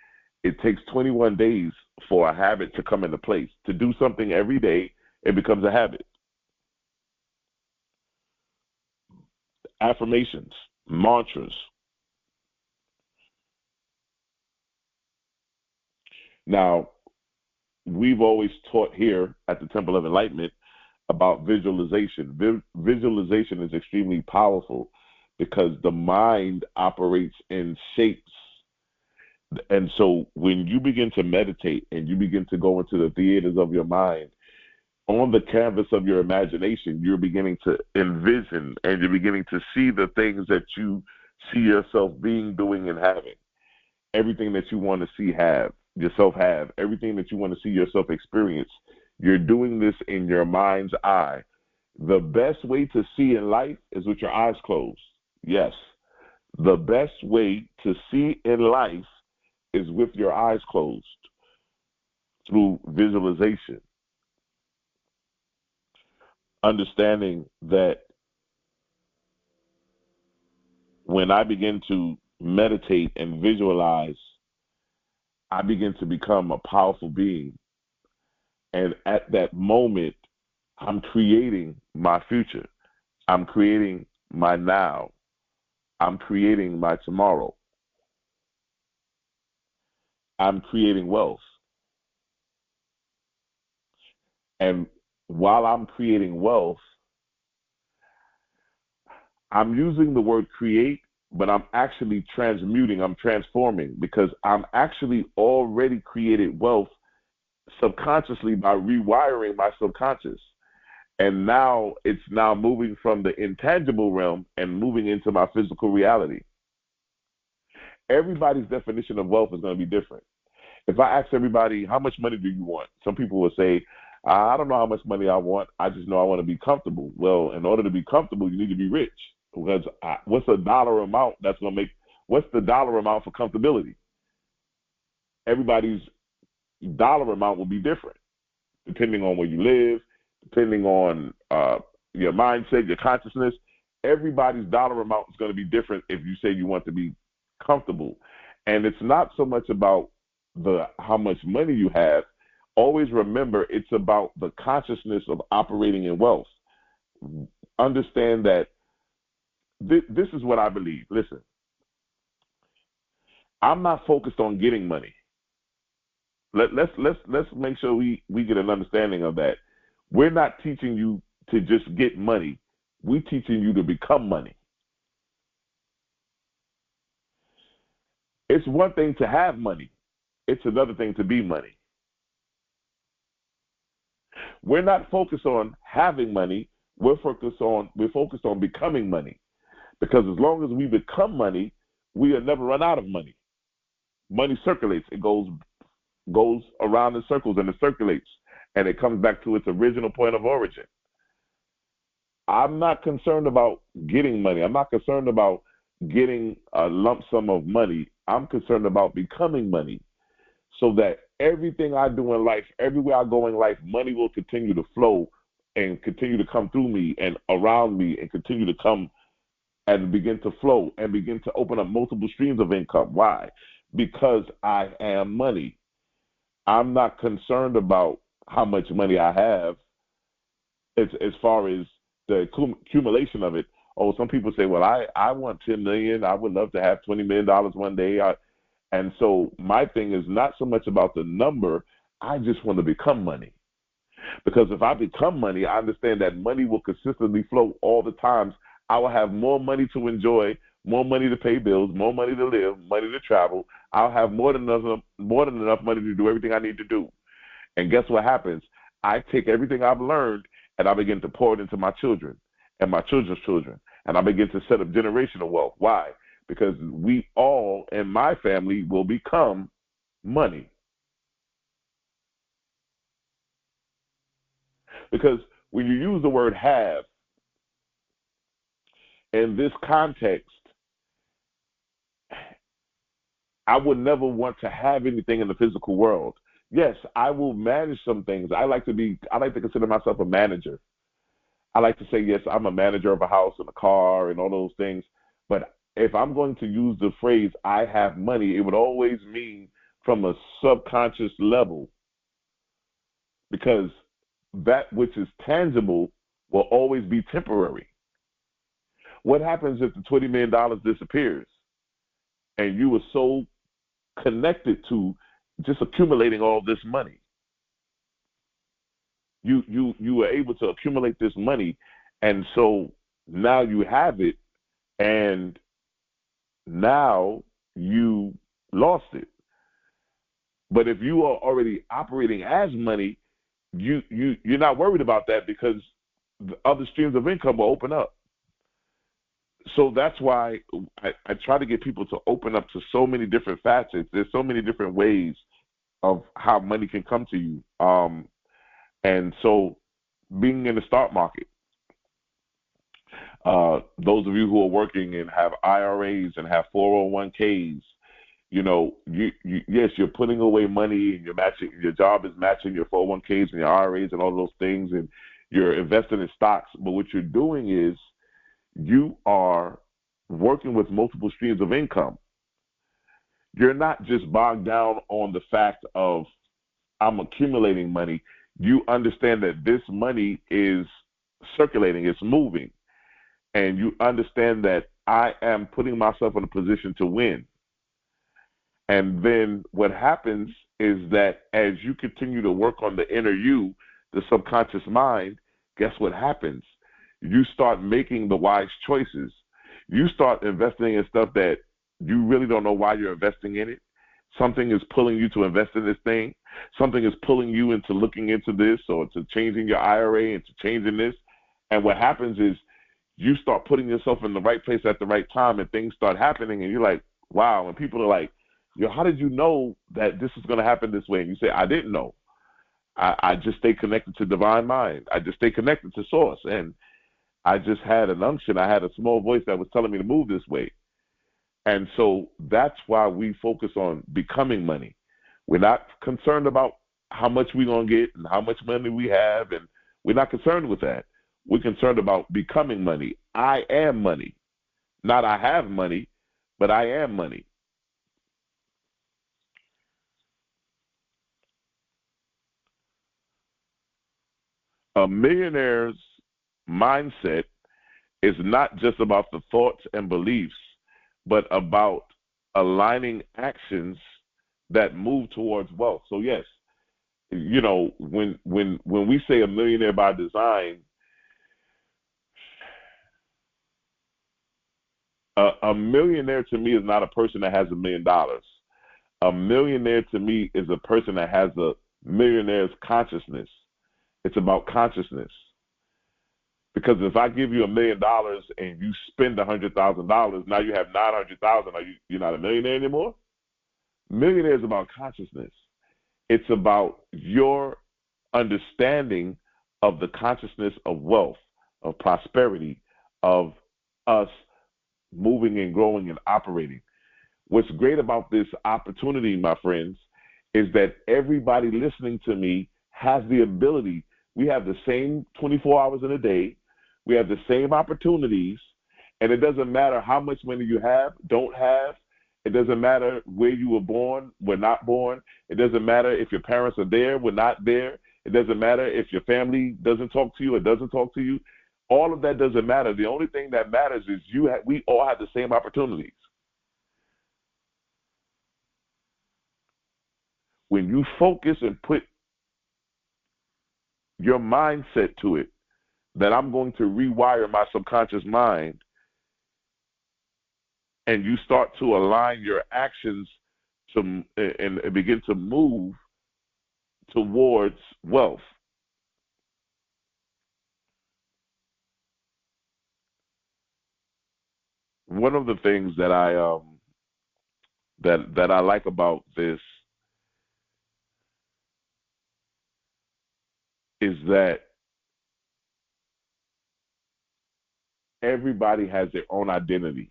It takes 21 days for a habit to come into place. To do something every day, it becomes a habit. Affirmations, mantras. Now, we've always taught here at the Temple of Enlightenment about visualization. Visualization is extremely powerful because the mind operates in shapes. And so when you begin to meditate and you begin to go into the theaters of your mind, on the canvas of your imagination, you're beginning to envision and you're beginning to see the things that you see yourself being, doing, and having. Everything that you want to see yourself have, everything that you want to see yourself experience. You're doing this in your mind's eye. The best way to see in life is with your eyes closed. Yes. The best way to see in life is with your eyes closed through visualization. Understanding that when I begin to meditate and visualize, I begin to become a powerful being. And at that moment, I'm creating my future. I'm creating my now. I'm creating my tomorrow. I'm creating wealth. And while I'm creating wealth, I'm using the word create, but I'm actually transmuting, I'm transforming, because I'm actually already created wealth subconsciously by rewiring my subconscious. And now it's now moving from the intangible realm and moving into my physical reality. Everybody's definition of wealth is going to be different. If I ask everybody, how much money do you want? Some people will say, I don't know how much money I want. I just know I want to be comfortable. Well, in order to be comfortable, you need to be rich. Because what's a dollar amount that's going to make, what's the dollar amount for comfortability? Everybody's dollar amount will be different, depending on where you live, depending on your mindset, your consciousness. Everybody's dollar amount is going to be different if you say you want to be comfortable. And it's not so much about how much money you have. Always remember, it's about the consciousness of operating in wealth. Understand that this is what I believe. Listen, I'm not focused on getting money. Let's make sure we get an understanding of that. We're not teaching you to just get money. We're teaching you to become money. It's one thing to have money. It's another thing to be money. We're not focused on having money. We're focused on becoming money. Because as long as we become money, we'll never run out of money. Money circulates. It goes around in circles, and it circulates, and it comes back to its original point of origin. I'm not concerned about getting money. I'm not concerned about getting a lump sum of money. I'm concerned about becoming money, so that everything I do in life, everywhere I go in life, money will continue to flow and continue to come through me and around me and continue to come and begin to flow and begin to open up multiple streams of income. Why? Because I am money. I'm not concerned about how much money I have as far as the accumulation of it. Oh, some people say, well, I want 10 million. I would love to have $20 million one day. And so my thing is not so much about the number. I just want to become money. Because if I become money, I understand that money will consistently flow all the times. I will have more money to enjoy, more money to pay bills, more money to live, money to travel. I'll have more than enough money to do everything I need to do. And guess what happens? I take everything I've learned and I begin to pour it into my children and my children's children. And I begin to set up generational wealth. Why? Because we all in my family will become money. Because when you use the word have in this context, I would never want to have anything in the physical world. Yes, I will manage some things. I like to consider myself a manager. I like to say, yes, I'm a manager of a house and a car and all those things. But if I'm going to use the phrase, I have money, it would always mean from a subconscious level, because that which is tangible will always be temporary. What happens if the $20 million disappears and you were so connected to just accumulating all this money? You were able to accumulate this money, and so now you have it, and now you lost it. But if you are already operating as money, you're not worried about that, because the other streams of income will open up. So that's why I try to get people to open up to so many different facets. There's so many different ways of how money can come to you. And so being in the stock market, those of you who are working and have IRAs and have 401ks, yes, you're putting away money and you're matching, your job is matching your 401ks and your IRAs and all those things, and you're investing in stocks. But what you're doing is you are working with multiple streams of income. You're not just bogged down on the fact of I'm accumulating money. You understand that this money is circulating, it's moving. And you understand that I am putting myself in a position to win. And then what happens is that as you continue to work on the inner you, the subconscious mind, guess what happens? You start making the wise choices. You start investing in stuff that you really don't know why you're investing in it. Something is pulling you to invest in this thing. Something is pulling you into looking into this, or to changing your IRA and to changing this. And what happens is you start putting yourself in the right place at the right time, and things start happening, and you're like, wow. And people are like, yo, how did you know that this is going to happen this way? And you say, I didn't know. I just stay connected to divine mind. I just stay connected to source. And I just had an unction. I had a small voice that was telling me to move this way. And so that's why we focus on becoming money. We're not concerned about how much we're going to get and how much money we have, and we're not concerned with that. We're concerned about becoming money. I am money. Not I have money, but I am money. A millionaire's mindset is not just about the thoughts and beliefs, but about aligning actions that move towards wealth. So yes, when we say a millionaire by design, a millionaire to me is not a person that has $1 million. A millionaire to me is a person that has a millionaire's consciousness. It's about consciousness. Because if I give you $1 million and you spend $100,000, now you have $900,000. You're not a millionaire anymore? Millionaire is about consciousness. It's about your understanding of the consciousness of wealth, of prosperity, of us moving and growing and operating. What's great about this opportunity, my friends, is that everybody listening to me has the ability. We have the same 24 hours in a day. We have the same opportunities, and it doesn't matter how much money you have, don't have. It doesn't matter where you were born, were not born. It doesn't matter if your parents are there, were not there. It doesn't matter if your family doesn't talk to you or doesn't talk to you. All of that doesn't matter. The only thing that matters is we all have the same opportunities. When you focus and put your mindset to it, that I'm going to rewire my subconscious mind, and you start to align your actions to and begin to move towards wealth. One of the things that I like about this is that everybody has their own identity.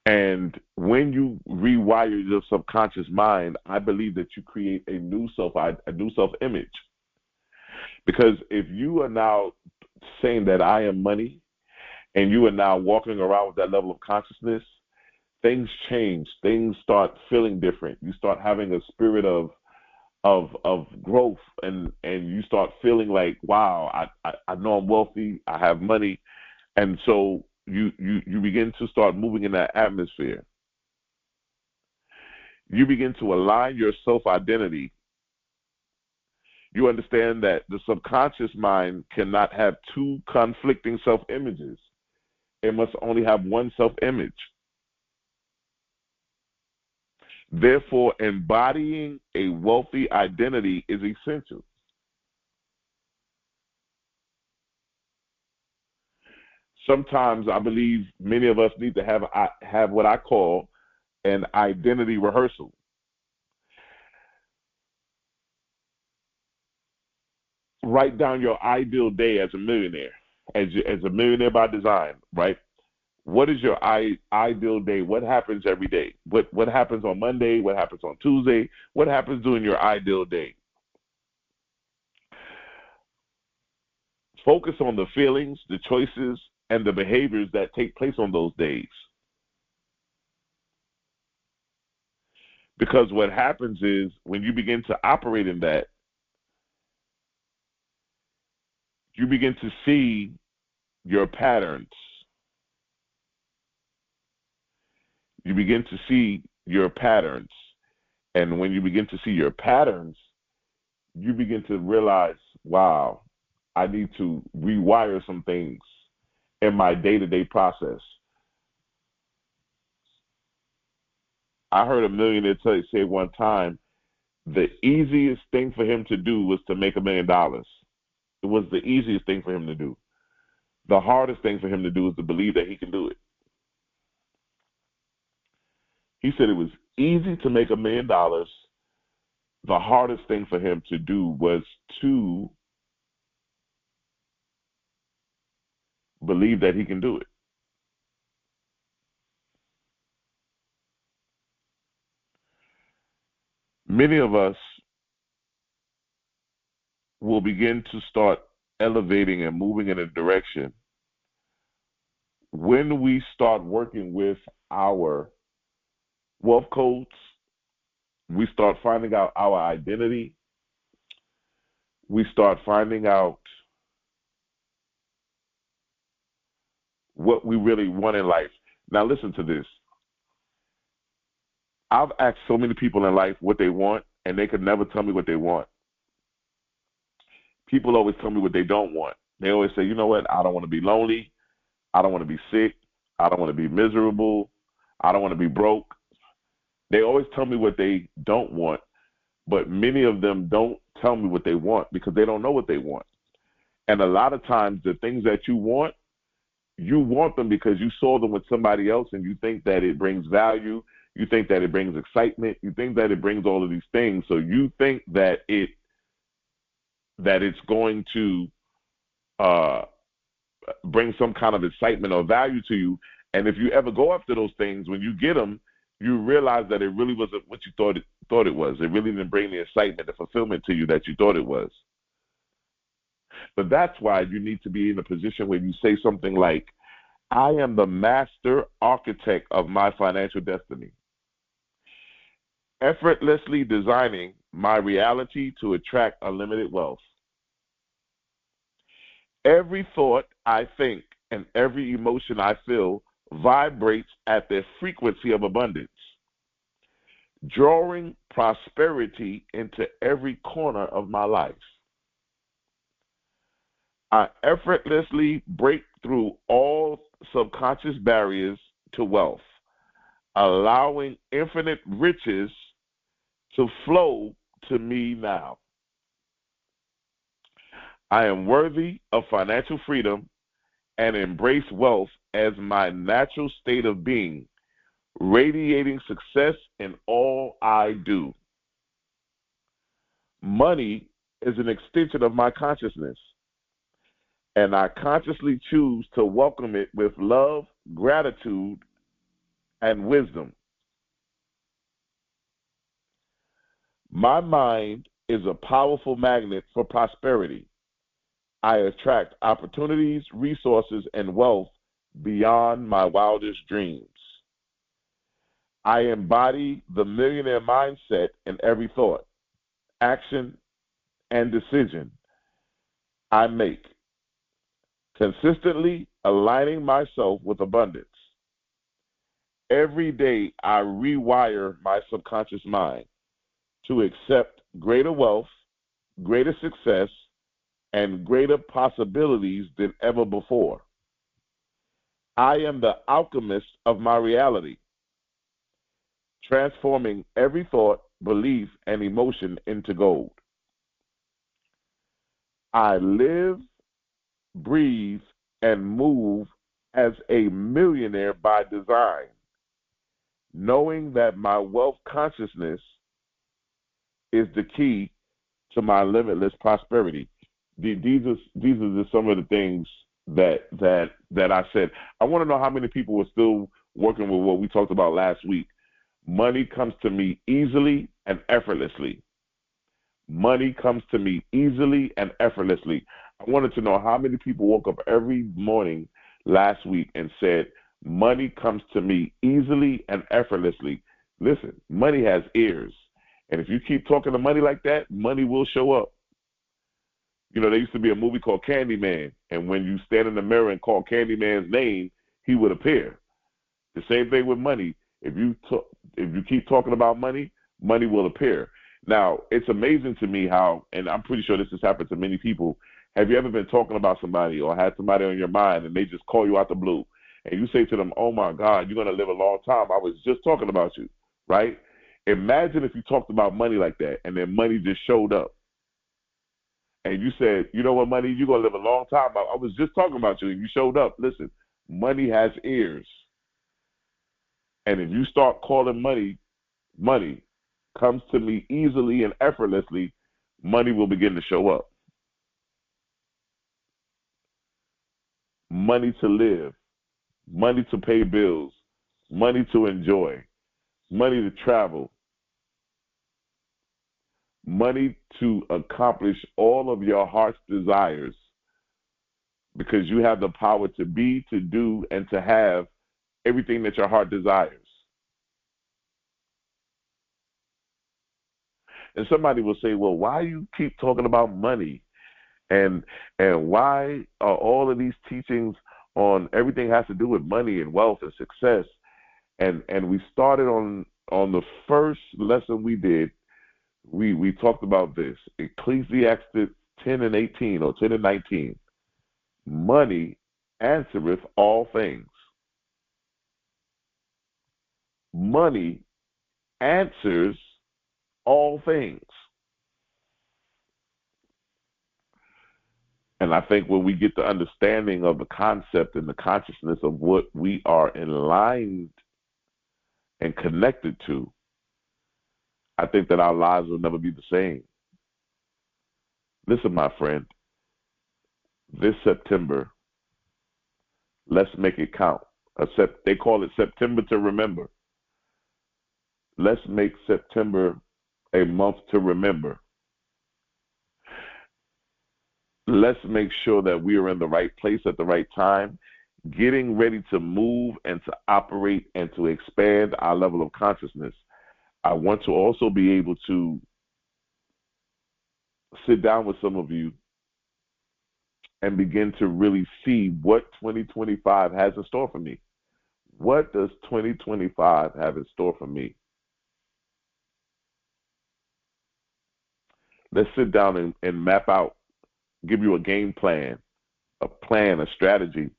And when you rewire your subconscious mind, I believe that you create a new self-image. Because if you are now saying that I am money, and you are now walking around with that level of consciousness, things change. Things start feeling different. You start having a spirit of growth, and you start feeling like, wow, I know I'm wealthy, I have money, and so you begin to start moving in that atmosphere. You begin to align your self-identity. You understand that the subconscious mind cannot have two conflicting self-images. It must only have one self-image. Therefore, embodying a wealthy identity is essential. Sometimes I believe many of us need to have what I call an identity rehearsal. Write down your ideal day as a millionaire, as a millionaire by design, right? What is your ideal day? What happens every day? What happens on Monday? What happens on Tuesday? What happens during your ideal day? Focus on the feelings, the choices, and the behaviors that take place on those days. Because what happens is when you begin to operate in that, you begin to see your patterns. You begin to see your patterns. And when you begin to see your patterns, you begin to realize, wow, I need to rewire some things in my day-to-day process. I heard a millionaire say one time, the easiest thing for him to do was to make $1 million. It was the easiest thing for him to do. The hardest thing for him to do is to believe that he can do it. He said it was easy to make $1 million. The hardest thing for him to do was to believe that he can do it. Many of us will begin to start elevating and moving in a direction when we start working with our wealth codes. We start finding out our identity. We start finding out what we really want in life. Now listen to this. I've asked so many people in life what they want, and they could never tell me what they want. People always tell me what they don't want. They always say, you know what, I don't want to be lonely. I don't want to be sick. I don't want to be miserable. I don't want to be broke. They always tell me what they don't want, but many of them don't tell me what they want because they don't know what they want. And a lot of times the things that you want them because you saw them with somebody else and you think that it brings value. You think that it brings excitement. You think that it brings all of these things. So you think that it's going to bring some kind of excitement or value to you. And if you ever go after those things, when you get them, you realize that it really wasn't what you thought it was. It really didn't bring the excitement, the fulfillment to you that you thought it was. But that's why you need to be in a position where you say something like, I am the master architect of my financial destiny. Effortlessly designing my reality to attract unlimited wealth. Every thought I think and every emotion I feel vibrates at the frequency of abundance, drawing prosperity into every corner of my life. I effortlessly break through all subconscious barriers to wealth, allowing infinite riches to flow to me now. I am worthy of financial freedom and embrace wealth as my natural state of being, radiating success in all I do. Money is an extension of my consciousness, and I consciously choose to welcome it with love, gratitude, and wisdom. My mind is a powerful magnet for prosperity. I attract opportunities, resources, and wealth beyond my wildest dreams. I embody the millionaire mindset in every thought, action, and decision I make, consistently aligning myself with abundance. Every day, I rewire my subconscious mind to accept greater wealth, greater success, and greater possibilities than ever before. I am the alchemist of my reality, transforming every thought, belief, and emotion into gold. I live, breathe, and move as a millionaire by design, knowing that my wealth consciousness is the key to my limitless prosperity. These are just some of the things that I said. I want to know how many people are still working with what we talked about last week. Money comes to me easily and effortlessly. Money comes to me easily and effortlessly. I wanted to know how many people woke up every morning last week and said, money comes to me easily and effortlessly. Listen, money has ears. And if you keep talking to money like that, money will show up. You know, there used to be a movie called Candyman, and when you stand in the mirror and call Candyman's name, he would appear. The same thing with money. If you keep talking about money, money will appear. Now, it's amazing to me how, and I'm pretty sure this has happened to many people, have you ever been talking about somebody or had somebody on your mind and they just call you out the blue and you say to them, oh my God, you're going to live a long time. I was just talking about you, right? Imagine if you talked about money like that and then money just showed up. And you said, you know what, money, you're going to live a long time. I was just talking about you and you showed up. Listen, money has ears. And if you start calling money, money comes to me easily and effortlessly, money will begin to show up. Money to live, money to pay bills, money to enjoy, money to travel, money to accomplish all of your heart's desires, because you have the power to be, to do, and to have everything that your heart desires. And somebody will say, well, why you keep talking about money? And why are all of these teachings on everything has to do with money and wealth and success? And we started on the first lesson we did, we talked about this. Ecclesiastes 10 and 18 or 10 and 19. Money answereth all things. Money answers all things. And I think when we get the understanding of the concept and the consciousness of what we are aligned and connected to, I think that our lives will never be the same. Listen, my friend, this September, let's make it count. They call it September to remember. Let's make September a month to remember. Let's make sure that we are in the right place at the right time, getting ready to move and to operate and to expand our level of consciousness. I want to also be able to sit down with some of you and begin to really see what 2025 has in store for me. What does 2025 have in store for me? Let's sit down and map out, give you a game plan, a strategy,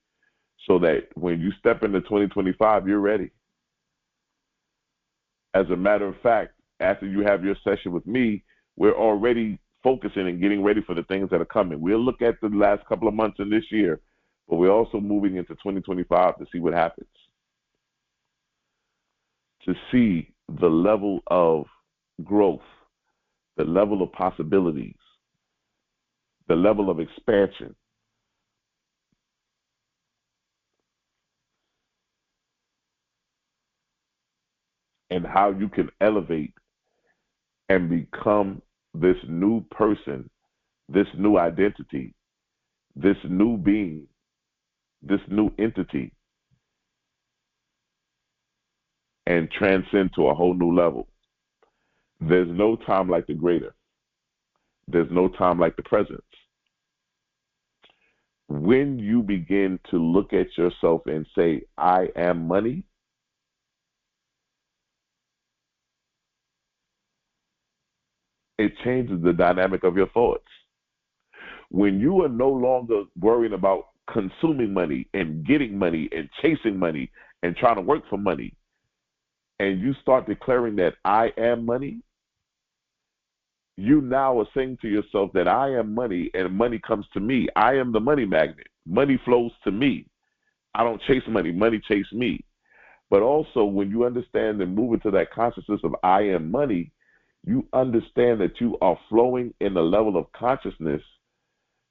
so that when you step into 2025, you're ready. As a matter of fact, after you have your session with me, we're already focusing and getting ready for the things that are coming. We'll look at the last couple of months in this year, but we're also moving into 2025 to see what happens, to see the level of growth, the level of possibilities, the level of expansion. And how you can elevate and become this new person, this new identity, this new being, this new entity, and transcend to a whole new level. There's no time like the greater. There's no time like the present. When you begin to look at yourself and say, I am money, it changes the dynamic of your thoughts. When you are no longer worrying about consuming money and getting money and chasing money and trying to work for money, and you start declaring that I am money, you now are saying to yourself that I am money and money comes to me. I am the money magnet. Money flows to me. I don't chase money. Money chases me. But also, when you understand and move into that consciousness of I am money, you understand that you are flowing in a level of consciousness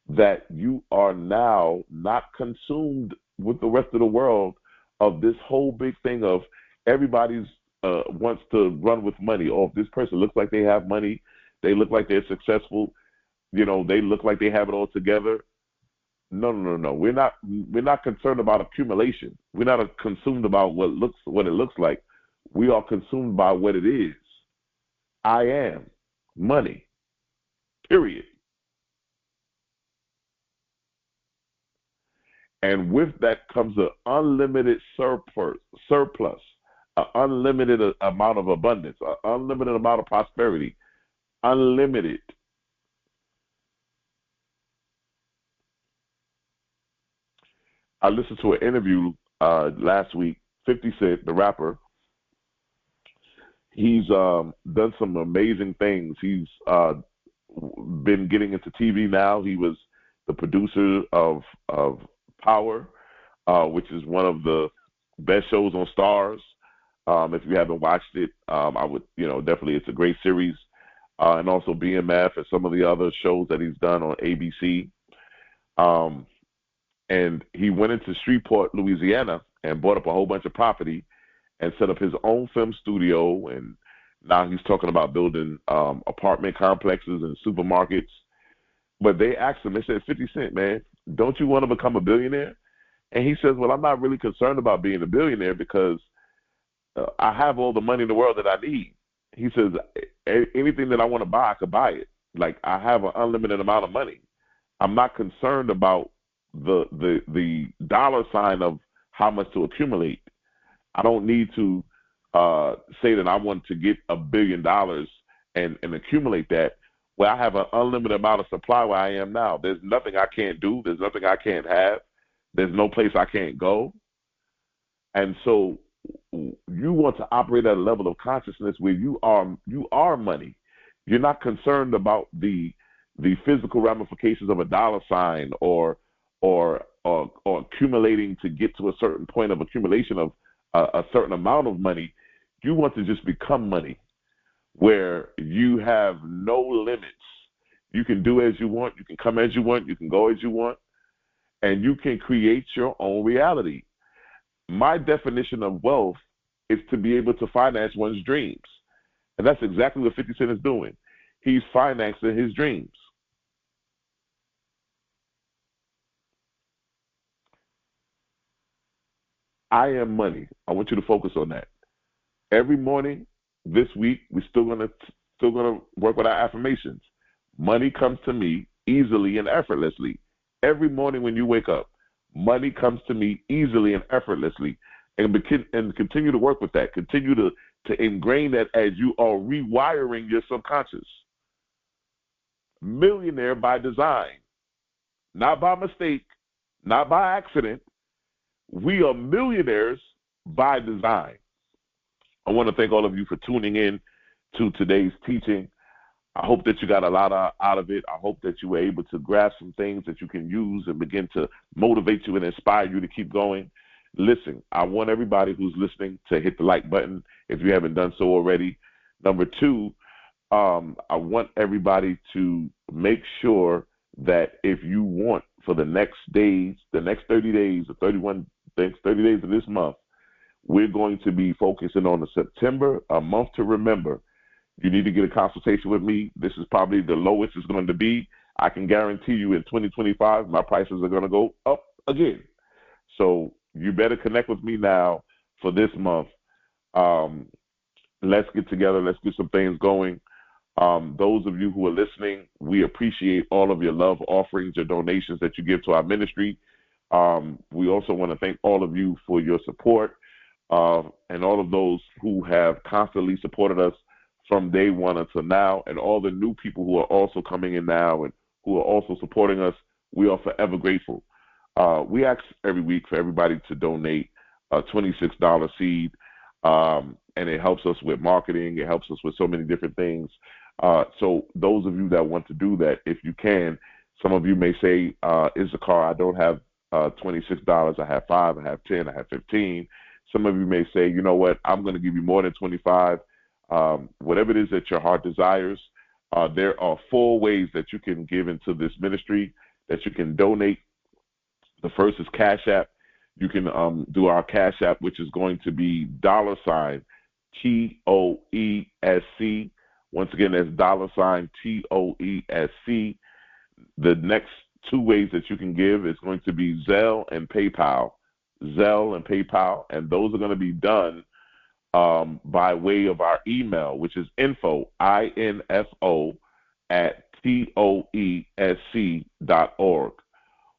that you are now not consumed with the rest of the world of this whole big thing of everybody's wants to run with money. Oh, if this person looks like they have money, they look like they're successful, they look like they have it all together. No. We're not concerned about accumulation. We're not consumed about what it looks like. We are consumed by what it is. I am money. Period. And with that comes an unlimited surplus, an unlimited amount of abundance, an unlimited amount of prosperity, unlimited. I listened to an interview last week. 50 Cent, the rapper, he's done some amazing things. He's been getting into TV now. He was the producer of Power, which is one of the best shows on Stars. If you haven't watched it, I would, definitely, it's a great series. And also BMF and some of the other shows that he's done on ABC. And he went into Shreveport, Louisiana, and bought up a whole bunch of property and set up his own film studio. And now he's talking about building apartment complexes and supermarkets. But they asked him, they said, 50 Cent, man, don't you want to become a billionaire? And he says, well, I'm not really concerned about being a billionaire because I have all the money in the world that I need. He says, anything that I want to buy, I could buy it. Like, I have an unlimited amount of money. I'm not concerned about the dollar sign of how much to accumulate. I don't need to say that I want to get $1 billion and accumulate that. Well, I have an unlimited amount of supply where I am now. There's nothing I can't do. There's nothing I can't have. There's no place I can't go. And so you want to operate at a level of consciousness where you are money. You're not concerned about the physical ramifications of a dollar sign or accumulating to get to a certain point of accumulation of a certain amount of money. You want to just become money, where you have no limits. You can do as you want. You can come as you want. You can go as you want. And you can create your own reality. My definition of wealth is to be able to finance one's dreams. And that's exactly what 50 Cent is doing. He's financing his dreams. I am money. I want you to focus on that. Every morning this week, we're still gonna work with our affirmations. Money comes to me easily and effortlessly. Every morning when you wake up, money comes to me easily and effortlessly. And continue to work with that. Continue to ingrain that as you are rewiring your subconscious. Millionaire by design, not by mistake, not by accident. We are millionaires by design. I want to thank all of you for tuning in to today's teaching. I hope that you got a lot out of it. I hope that you were able to grasp some things that you can use and begin to motivate you and inspire you to keep going. Listen, I want everybody who's listening to hit the like button if you haven't done so already. Number two, I want everybody to make sure that if you want for the next days, the next 30 days, or 30 days of this month, we're going to be focusing on the September, a month to remember. You need to get a consultation with me. This is probably the lowest it's going to be. I can guarantee you in 2025, my prices are going to go up again. So you better connect with me now for this month. Let's get together. Let's get some things going. Those of you who are listening, we appreciate all of your love offerings, your donations that you give to our ministry. We also want to thank all of you for your support and all of those who have constantly supported us from day one until now, and all the new people who are also coming in now and who are also supporting us. We are forever grateful. We ask every week for everybody to donate a $26 seed, and it helps us with marketing. It helps us with so many different things. So those of you that want to do that, if you can, some of you may say, Issachar, I don't have $26. I have $5, I have $10, I have $15. Some of you may say, you know what, I'm going to give you more than $25. Whatever it is that your heart desires, there are 4 ways that you can give into this ministry, that you can donate. The first is Cash App. You can do our Cash App, which is going to be $TOESC. Once again, that's $TOESC. The next 2 ways that you can give is going to be ZELLE and PayPal. ZELLE and PayPal, and those are going to be done by way of our email, which is info, INFO, at TOESC.org.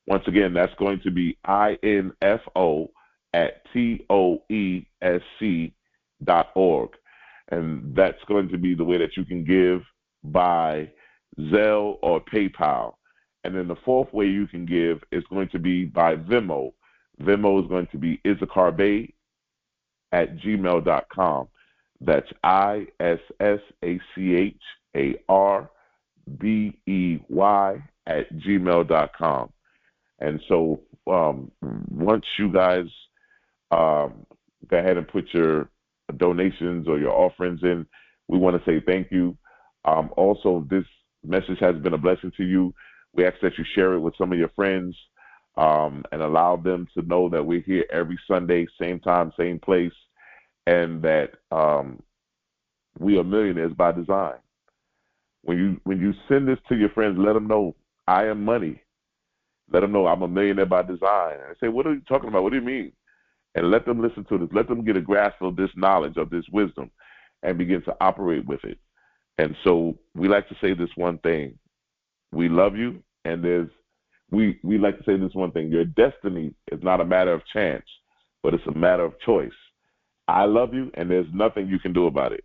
Once again, that's going to be INFO at TOESC.org. And that's going to be the way that you can give by ZELLE or PayPal. And then the 4th way you can give is going to be by VENMO. VENMO is going to be issacharbey at gmail.com. That's ISSACHARBEY at gmail.com. And so once you guys go ahead and put your donations or your offerings in, we want to say thank you. Also, this message has been a blessing to you. We ask that you share it with some of your friends and allow them to know that we're here every Sunday, same time, same place, and that we are millionaires by design. When you send this to your friends, let them know I am money. Let them know I'm a millionaire by design. And say, what are you talking about? What do you mean? And let them listen to this. Let them get a grasp of this knowledge, of this wisdom, and begin to operate with it. And so we like to say this one thing. We love you, and we like to say this one thing. Your destiny is not a matter of chance, but it's a matter of choice. I love you, and there's nothing you can do about it.